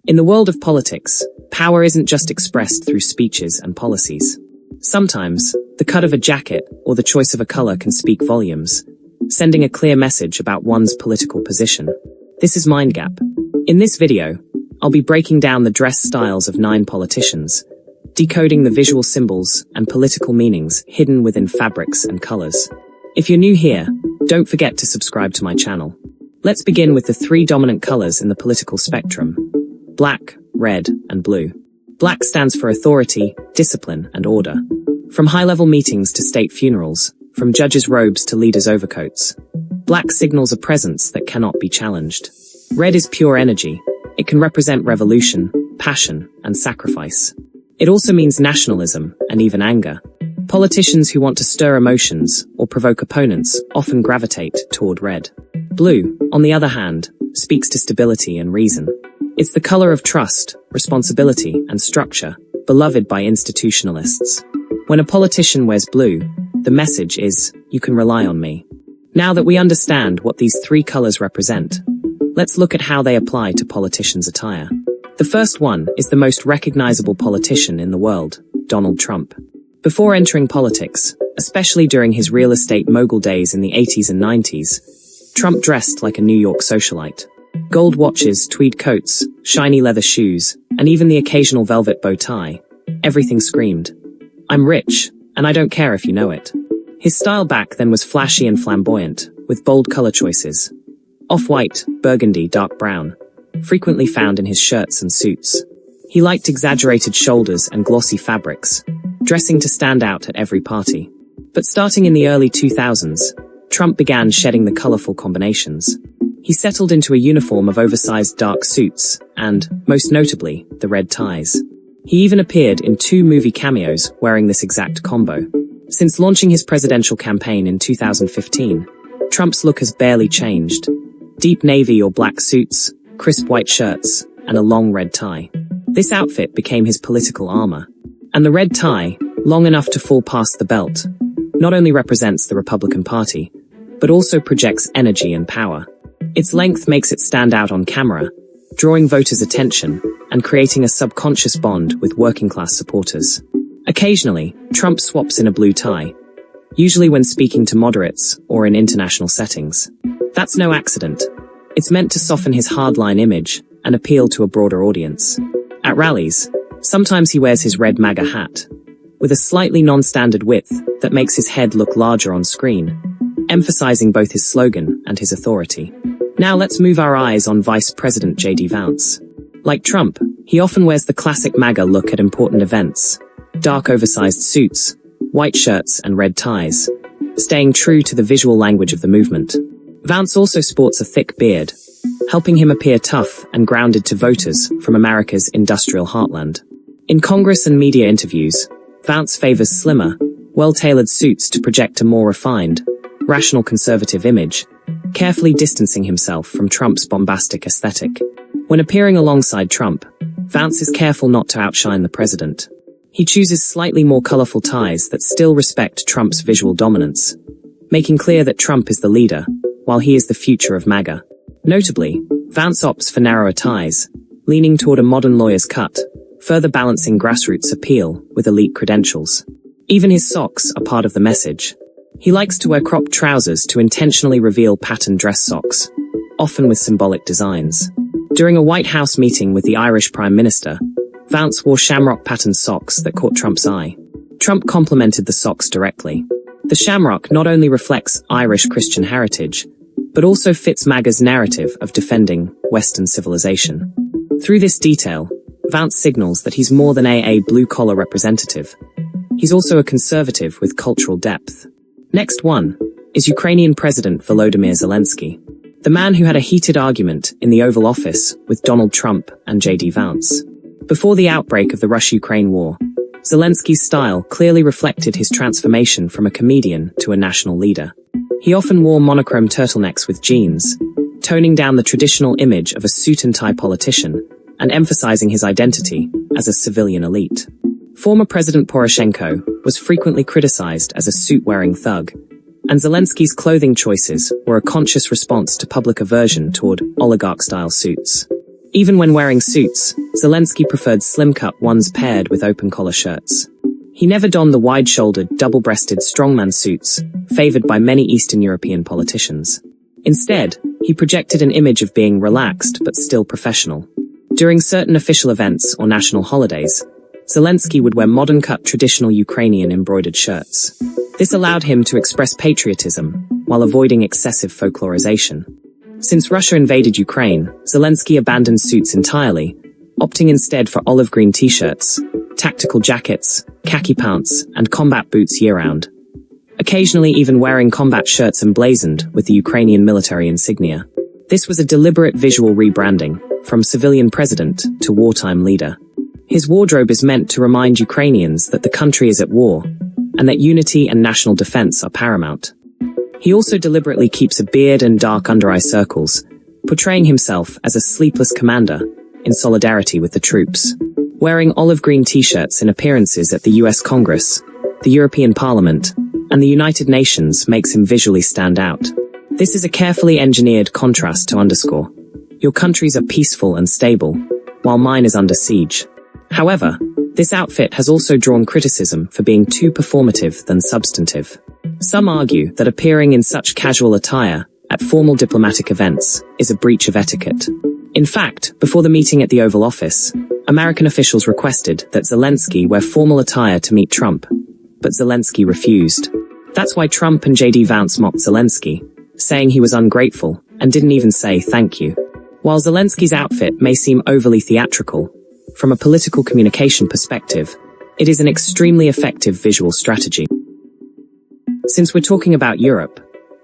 In the world of politics, power isn't just expressed through speeches and policies. Sometimes, the cut of a jacket or the choice of a color can speak volumes, sending a clear message about one's political position. This is MindGap. In this video, I'll be breaking down the dress styles of 9 politicians, decoding the visual symbols and political meanings hidden within fabrics and colors. If you're new here, don't forget to subscribe to my channel. Let's begin with the 3 dominant colors in the political spectrum: black, red, and blue. Black stands for authority, discipline, and order. From high-level meetings to state funerals, from judges' robes to leaders' overcoats, black signals a presence that cannot be challenged. Red is pure energy. It can represent revolution, passion, and sacrifice. It also means nationalism and even anger. Politicians who want to stir emotions or provoke opponents often gravitate toward red. Blue, on the other hand, speaks to stability and reason. It's the color of trust, responsibility, and structure, beloved by institutionalists. When a politician wears blue, the message is, "You can rely on me." Now that we understand what these 3 colors represent, let's look at how they apply to politicians' attire. The first one is the most recognizable politician in the world, Donald Trump. Before entering politics, especially during his real estate mogul days in the 80s and 90s, Trump dressed like a New York socialite. Gold watches, tweed coats, shiny leather shoes, and even the occasional velvet bow tie. Everything screamed, "I'm rich, and I don't care if you know it." His style back then was flashy and flamboyant, with bold color choices. Off-white, burgundy, dark brown, frequently found in his shirts and suits. He liked exaggerated shoulders and glossy fabrics, dressing to stand out at every party. But starting in the early 2000s, Trump began shedding the colorful combinations. He settled into a uniform of oversized dark suits, and, most notably, the red ties. He even appeared in 2 movie cameos wearing this exact combo. Since launching his presidential campaign in 2015, Trump's look has barely changed. Deep navy or black suits, crisp white shirts, and a long red tie. This outfit became his political armor. And the red tie, long enough to fall past the belt, not only represents the Republican Party, but also projects energy and power. Its length makes it stand out on camera, drawing voters' attention and creating a subconscious bond with working-class supporters. Occasionally, Trump swaps in a blue tie, usually when speaking to moderates or in international settings. That's no accident. It's meant to soften his hardline image and appeal to a broader audience. At rallies, sometimes he wears his red MAGA hat, with a slightly non-standard width that makes his head look larger on screen, emphasizing both his slogan and his authority. Now let's move our eyes on Vice President Vance. Like Trump, he often wears the classic MAGA look at important events: dark oversized suits, white shirts, and red ties, staying true to the visual language of the movement. Vance also sports a thick beard, helping him appear tough and grounded to voters from America's industrial heartland. In Congress and media interviews, Vance favors slimmer, well-tailored suits to project a more refined, rational conservative image, carefully distancing himself from Trump's bombastic aesthetic. When appearing alongside Trump, Vance is careful not to outshine the president. He chooses slightly more colorful ties that still respect Trump's visual dominance, making clear that Trump is the leader, while he is the future of MAGA. Notably, Vance opts for narrower ties, leaning toward a modern lawyer's cut, further balancing grassroots appeal with elite credentials. Even his socks are part of the message. He likes to wear cropped trousers to intentionally reveal patterned dress socks, often with symbolic designs. During a White House meeting with the Irish Prime Minister, Vance wore shamrock-patterned socks that caught Trump's eye. Trump complimented the socks directly. The shamrock not only reflects Irish Christian heritage, but also fits MAGA's narrative of defending Western civilization. Through this detail, Vance signals that he's more than a blue-collar representative. He's also a conservative with cultural depth. Next one is Ukrainian President Volodymyr Zelensky, the man who had a heated argument in the Oval Office with Donald Trump and Vance. Before the outbreak of the Russia-Ukraine war, Zelensky's style clearly reflected his transformation from a comedian to a national leader. He often wore monochrome turtlenecks with jeans, toning down the traditional image of a suit-and-tie politician and emphasizing his identity as a civilian elite. Former President Poroshenko was frequently criticized as a suit-wearing thug, and Zelensky's clothing choices were a conscious response to public aversion toward oligarch-style suits. Even when wearing suits, Zelensky preferred slim-cut ones paired with open-collar shirts. He never donned the wide-shouldered, double-breasted strongman suits, favored by many Eastern European politicians. Instead, he projected an image of being relaxed but still professional. During certain official events or national holidays, Zelensky would wear modern-cut traditional Ukrainian embroidered shirts. This allowed him to express patriotism, while avoiding excessive folklorization. Since Russia invaded Ukraine, Zelensky abandoned suits entirely, opting instead for olive green t-shirts, tactical jackets, khaki pants, and combat boots year-round. Occasionally even wearing combat shirts emblazoned with the Ukrainian military insignia. This was a deliberate visual rebranding, from civilian president to wartime leader. His wardrobe is meant to remind Ukrainians that the country is at war, and that unity and national defense are paramount. He also deliberately keeps a beard and dark under-eye circles, portraying himself as a sleepless commander, in solidarity with the troops. Wearing olive green t-shirts in appearances at the US Congress, the European Parliament, and the United Nations makes him visually stand out. This is a carefully engineered contrast to underscore: your countries are peaceful and stable, while mine is under siege. However, this outfit has also drawn criticism for being too performative than substantive. Some argue that appearing in such casual attire at formal diplomatic events is a breach of etiquette. In fact, before the meeting at the Oval Office, American officials requested that Zelensky wear formal attire to meet Trump, but Zelensky refused. That's why Trump and Vance mocked Zelensky, saying he was ungrateful and didn't even say thank you. While Zelensky's outfit may seem overly theatrical, from a political communication perspective, it is an extremely effective visual strategy. Since we're talking about Europe,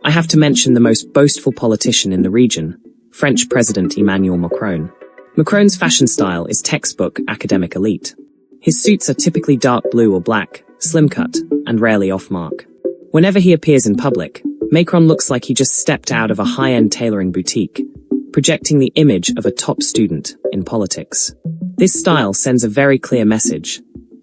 I have to mention the most boastful politician in the region, French President Emmanuel Macron. Macron's fashion style is textbook academic elite. His suits are typically dark blue or black, slim-cut, and rarely off-mark. Whenever he appears in public, Macron looks like he just stepped out of a high-end tailoring boutique, projecting the image of a top student in politics. This style sends a very clear message: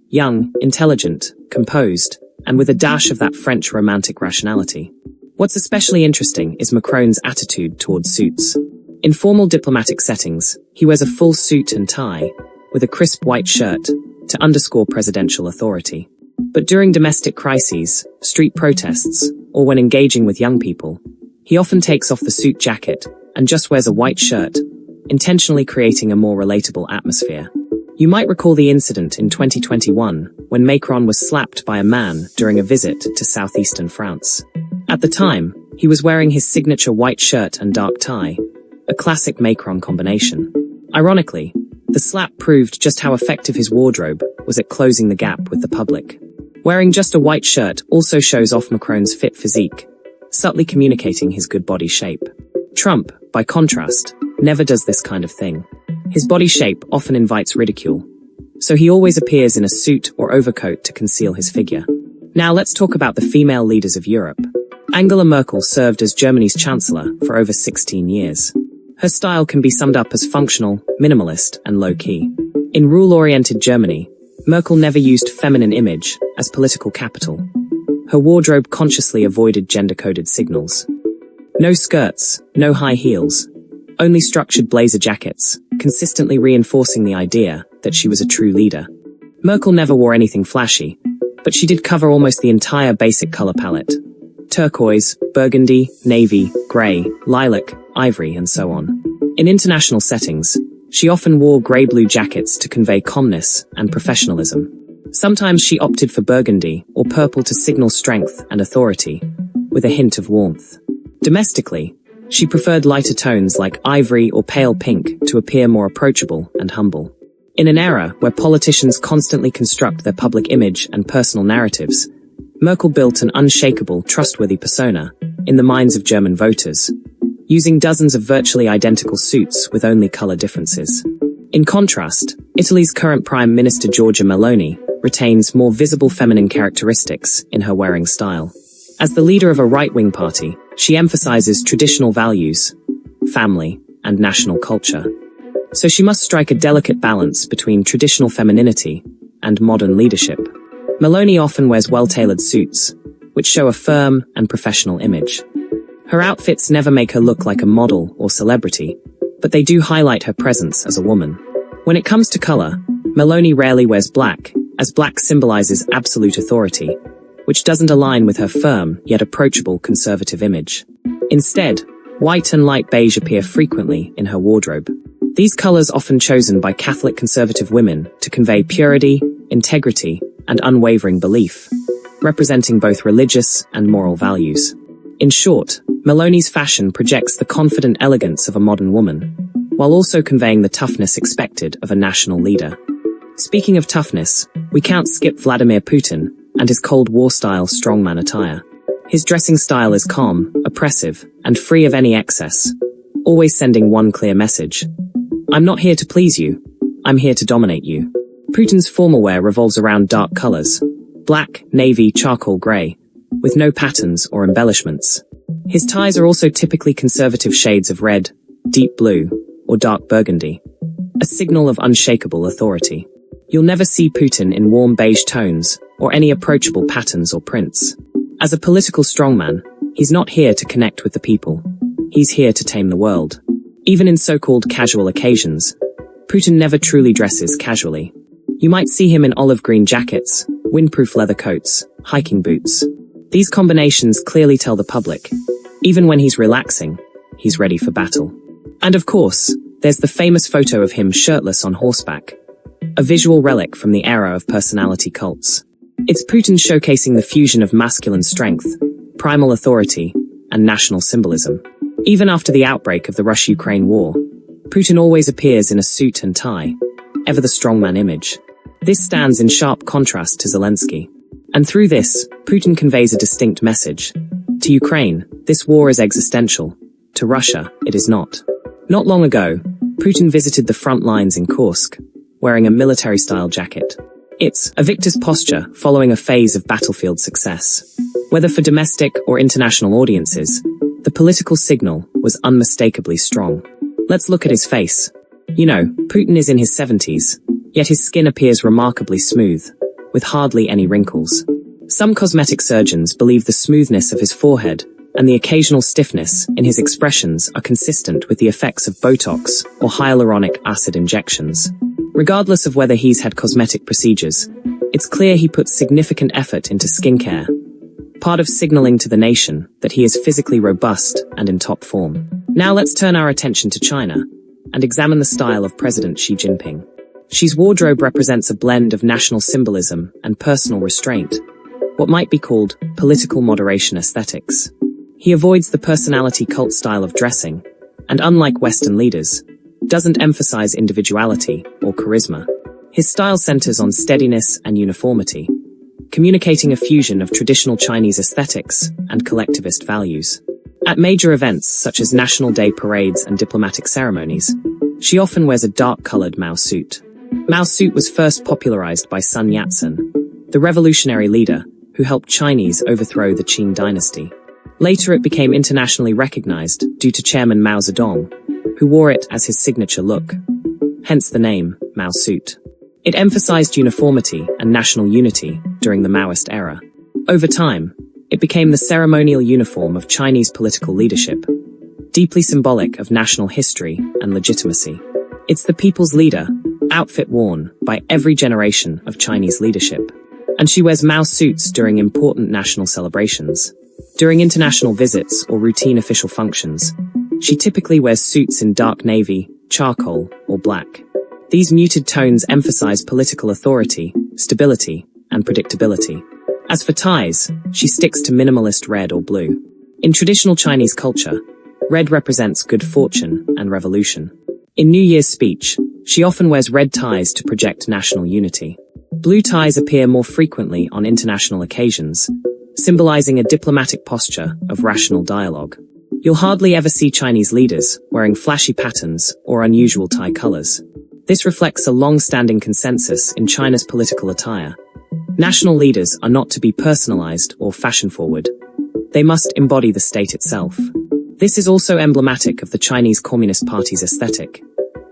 young, intelligent, composed, and with a dash of that French romantic rationality. What's especially interesting is Macron's attitude towards suits. In formal diplomatic settings, he wears a full suit and tie, with a crisp white shirt, to underscore presidential authority. But during domestic crises, street protests, or when engaging with young people, he often takes off the suit jacket and just wears a white shirt, intentionally creating a more relatable atmosphere. You might recall the incident in 2021 when Macron was slapped by a man during a visit to southeastern France. At the time, he was wearing his signature white shirt and dark tie, a classic Macron combination. Ironically, the slap proved just how effective his wardrobe was at closing the gap with the public. Wearing just a white shirt also shows off Macron's fit physique, subtly communicating his good body shape. Trump, by contrast, never does this kind of thing. His body shape often invites ridicule, so he always appears in a suit or overcoat to conceal his figure. Now let's talk about the female leaders of Europe. Angela Merkel served as Germany's chancellor for over 16 years. Her style can be summed up as functional, minimalist, and low-key. In rule-oriented Germany, Merkel never used feminine image as political capital. Her wardrobe consciously avoided gender-coded signals. No skirts, no high heels, only structured blazer jackets, consistently reinforcing the idea that she was a true leader. Merkel never wore anything flashy, but she did cover almost the entire basic color palette: turquoise, burgundy, navy, gray, lilac, ivory, and so on. In international settings, she often wore grey-blue jackets to convey calmness and professionalism. Sometimes she opted for burgundy or purple to signal strength and authority, with a hint of warmth. Domestically, she preferred lighter tones like ivory or pale pink to appear more approachable and humble. In an era where politicians constantly construct their public image and personal narratives, Merkel built an unshakable, trustworthy persona in the minds of German voters, using dozens of virtually identical suits with only color differences. In contrast, Italy's current Prime Minister Giorgia Meloni retains more visible feminine characteristics in her wearing style. As the leader of a right-wing party, she emphasizes traditional values, family, and national culture. So she must strike a delicate balance between traditional femininity and modern leadership. Meloni often wears well-tailored suits, which show a firm and professional image. Her outfits never make her look like a model or celebrity, but they do highlight her presence as a woman. When it comes to color, Meloni rarely wears black, as black symbolizes absolute authority, which doesn't align with her firm yet approachable conservative image. Instead, white and light beige appear frequently in her wardrobe. These colors often chosen by Catholic conservative women to convey purity, integrity, and unwavering belief, representing both religious and moral values. In short, Meloni's fashion projects the confident elegance of a modern woman, while also conveying the toughness expected of a national leader. Speaking of toughness, we can't skip Vladimir Putin and his Cold War-style strongman attire. His dressing style is calm, oppressive, and free of any excess, always sending one clear message. I'm not here to please you, I'm here to dominate you. Putin's formal wear revolves around dark colors, black, navy, charcoal gray, with no patterns or embellishments. His ties are also typically conservative shades of red, deep blue, or dark burgundy, a signal of unshakable authority. You'll never see Putin in warm beige tones or any approachable patterns or prints. As a political strongman, he's not here to connect with the people. He's here to tame the world. Even in so-called casual occasions, Putin never truly dresses casually. You might see him in olive green jackets, windproof leather coats, hiking boots. These combinations clearly tell the public, even when he's relaxing, he's ready for battle. And of course, there's the famous photo of him shirtless on horseback, a visual relic from the era of personality cults. It's Putin showcasing the fusion of masculine strength, primal authority, and national symbolism. Even after the outbreak of the Russia-Ukraine war, Putin always appears in a suit and tie, ever the strongman image. This stands in sharp contrast to Zelensky. And through this, Putin conveys a distinct message. To Ukraine, this war is existential. To Russia, it is not. Not long ago, Putin visited the front lines in Kursk, wearing a military-style jacket. It's a victor's posture following a phase of battlefield success. Whether for domestic or international audiences, the political signal was unmistakably strong. Let's look at his face. You know, Putin is in his 70s, yet his skin appears remarkably smooth, with hardly any wrinkles. Some cosmetic surgeons believe the smoothness of his forehead and the occasional stiffness in his expressions are consistent with the effects of Botox or hyaluronic acid injections. Regardless of whether he's had cosmetic procedures, it's clear he puts significant effort into skincare, part of signaling to the nation that he is physically robust and in top form. Now let's turn our attention to China and examine the style of President Xi Jinping. Xi's wardrobe represents a blend of national symbolism and personal restraint, what might be called political moderation aesthetics. He avoids the personality cult style of dressing, and unlike Western leaders, doesn't emphasize individuality or charisma. His style centers on steadiness and uniformity, communicating a fusion of traditional Chinese aesthetics and collectivist values. At major events such as National Day parades and diplomatic ceremonies, Xi often wears a dark-colored Mao suit. Mao's suit was first popularized by Sun Yat-sen, the revolutionary leader who helped Chinese overthrow the Qing dynasty. Later it became internationally recognized due to Chairman Mao Zedong, who wore it as his signature look, hence the name Mao suit. It emphasized uniformity and national unity during the Maoist era. Over time, it became the ceremonial uniform of Chinese political leadership, deeply symbolic of national history and legitimacy. It's the people's leader, outfit worn by every generation of Chinese leadership. And she wears Mao suits during important national celebrations. During international visits or routine official functions, she typically wears suits in dark navy, charcoal, or black. These muted tones emphasize political authority, stability, and predictability. As for ties, she sticks to minimalist red or blue. In traditional Chinese culture, red represents good fortune and revolution. In New Year's speech, she often wears red ties to project national unity. Blue ties appear more frequently on international occasions, symbolizing a diplomatic posture of rational dialogue. You'll hardly ever see Chinese leaders wearing flashy patterns or unusual tie colors. This reflects a long-standing consensus in China's political attire. National leaders are not to be personalized or fashion-forward. They must embody the state itself. This is also emblematic of the Chinese Communist Party's aesthetic.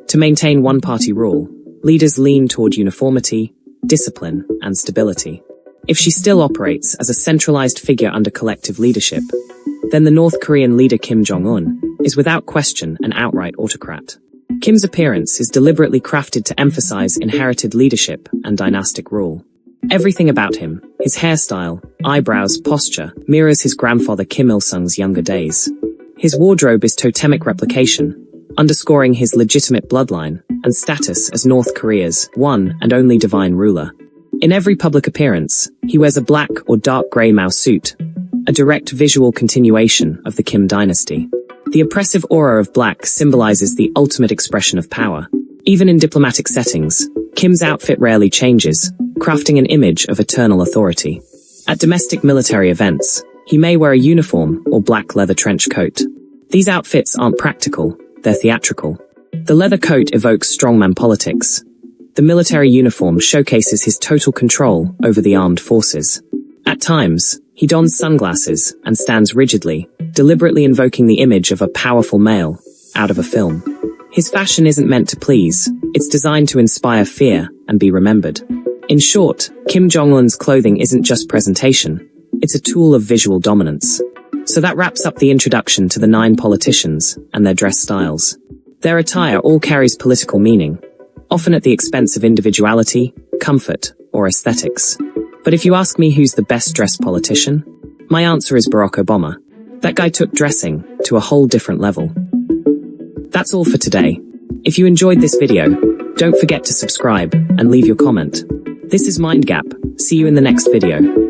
To maintain one-party rule, leaders lean toward uniformity, discipline, and stability. If she still operates as a centralized figure under collective leadership, then the North Korean leader Kim Jong-un is without question an outright autocrat. Kim's appearance is deliberately crafted to emphasize inherited leadership and dynastic rule. Everything about him, his hairstyle, eyebrows, posture, mirrors his grandfather Kim Il-sung's younger days. His wardrobe is totemic replication, underscoring his legitimate bloodline and status as North Korea's one and only divine ruler. In every public appearance, he wears a black or dark grey Mao suit, a direct visual continuation of the Kim dynasty. The oppressive aura of black symbolizes the ultimate expression of power. Even in diplomatic settings, Kim's outfit rarely changes, crafting an image of eternal authority. At domestic military events, he may wear a uniform or black leather trench coat. These outfits aren't practical, they're theatrical. The leather coat evokes strongman politics. The military uniform showcases his total control over the armed forces. At times, he dons sunglasses and stands rigidly, deliberately invoking the image of a powerful male out of a film. His fashion isn't meant to please, it's designed to inspire fear and be remembered. In short, Kim Jong-un's clothing isn't just presentation, it's a tool of visual dominance. So that wraps up the introduction to the 9 politicians and their dress styles. Their attire all carries political meaning, often at the expense of individuality, comfort, or aesthetics. But if you ask me who's the best dressed politician, my answer is Barack Obama. That guy took dressing to a whole different level. That's all for today. If you enjoyed this video, don't forget to subscribe and leave your comment. This is MindGap. See you in the next video.